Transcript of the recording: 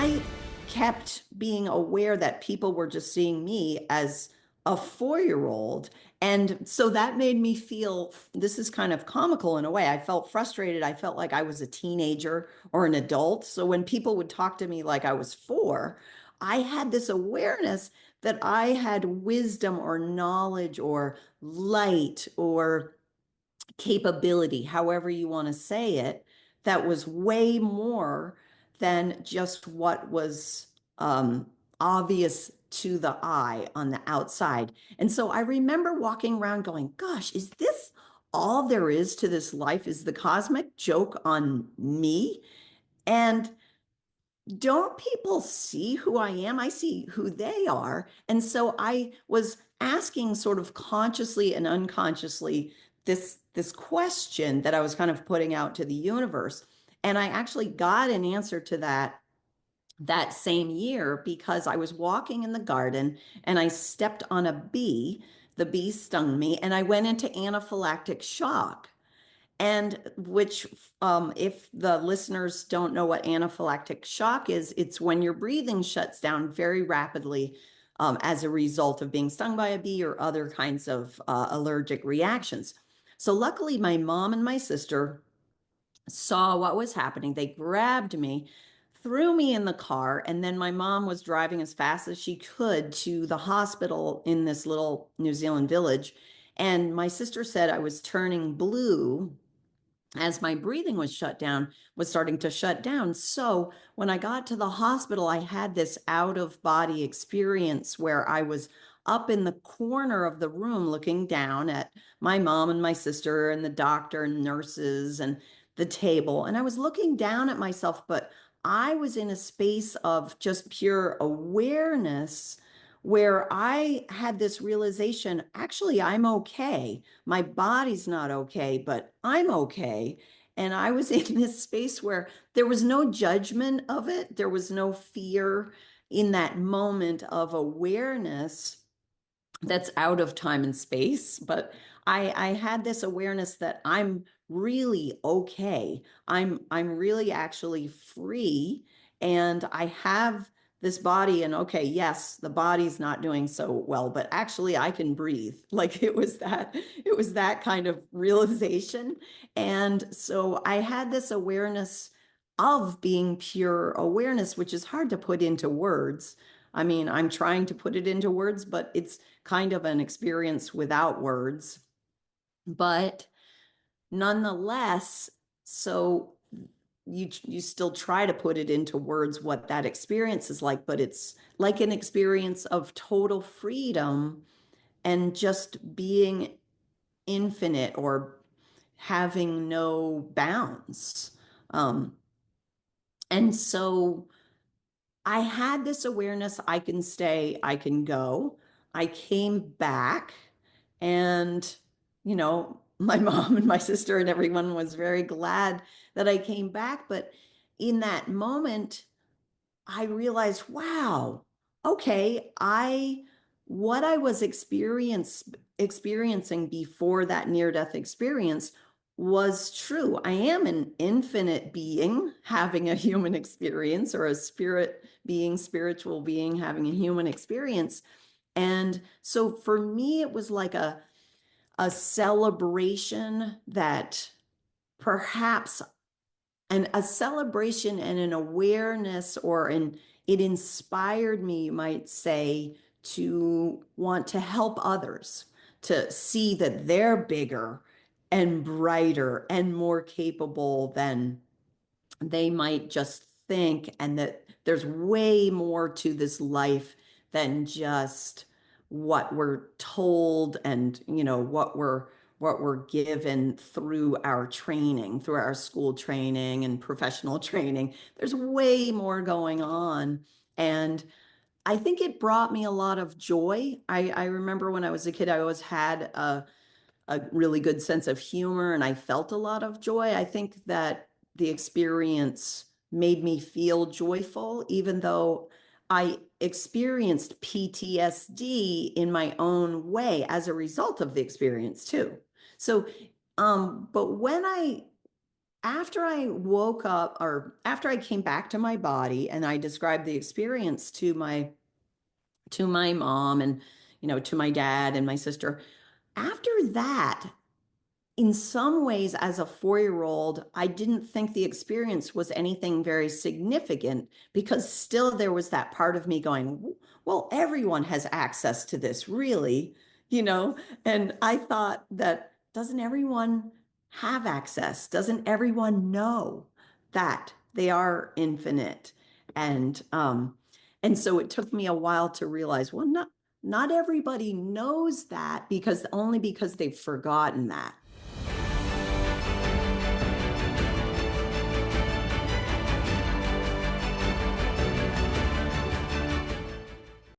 I kept being aware that people were just seeing me as a 4-year-old. And so that made me feel, this is kind of comical in a way. I felt frustrated. I felt like I was a teenager or an adult. So when people would talk to me like I was 4, I had this awareness that I had wisdom or knowledge or light or capability, however you want to say it, that was way more than just what was obvious to the eye on the outside. And so I remember walking around going, gosh, is this all there is to this life? Is the cosmic joke on me? And don't people see who I am? I see who they are. And so I was asking sort of consciously and unconsciously this question that I was kind of putting out to the universe. And I actually got an answer to that same year because I was walking in the garden and I stepped on a bee. The bee stung me and I went into anaphylactic shock. And which, if the listeners don't know what anaphylactic shock is, it's when your breathing shuts down very rapidly as a result of being stung by a bee or other kinds of allergic reactions. So, luckily, my mom and my sister saw what was happening. They grabbed me, threw me in the car, and then my mom was driving as fast as she could to the hospital in this little New Zealand village. And my sister said I was turning blue as my breathing was starting to shut down. So when I got to the hospital, I had this out of body experience where I was up in the corner of the room looking down at my mom and my sister and the doctor and nurses and the table. And I was looking down at myself, but I was in a space of just pure awareness where I had this realization, actually, I'm okay. My body's not okay, but I'm okay. And I was in this space where there was no judgment of it. There was no fear in that moment of awareness that's out of time and space. But I had this awareness that I'm really okay. I'm really actually free. And I have this body, and okay, yes, the body's not doing so well, but actually I can breathe. Like it was that kind of realization. And so I had this awareness of being pure awareness, which is hard to put into words. I mean, I'm trying to put it into words, but it's kind of an experience without words. But nonetheless, so you still try to put it into words what that experience is like, but it's like an experience of total freedom and just being infinite or having no bounds. Um, and so I had this awareness, I can stay, I can go. I came back and, my mom and my sister and everyone was very glad that I came back. But in that moment, I realized, wow, okay, what I was experiencing before that near-death experience was true. I am an infinite being having a human experience, or a spirit being, spiritual being having a human experience. And so for me, it was like a celebration that perhaps and a celebration and an awareness, it inspired me, you might say, to want to help others to see that they're bigger and brighter and more capable than they might just think, and that there's way more to this life than just what we're told and what we're given through our training, through our school training and professional training. There's way more going on. And I think it brought me a lot of joy. I remember when I was a kid, I always had a really good sense of humor and I felt a lot of joy. I think that the experience made me feel joyful, even though I experienced PTSD in my own way as a result of the experience too. So, but when I after I woke up, or after I came back to my body and I described the experience to my mom and to my dad and my sister, after that, in some ways, as a 4-year-old, I didn't think the experience was anything very significant because still there was that part of me going, well, everyone has access to this, really, you know? And I thought that doesn't everyone have access? Doesn't everyone know that they are infinite? And so it took me a while to realize, well, not everybody knows that because only because they've forgotten that.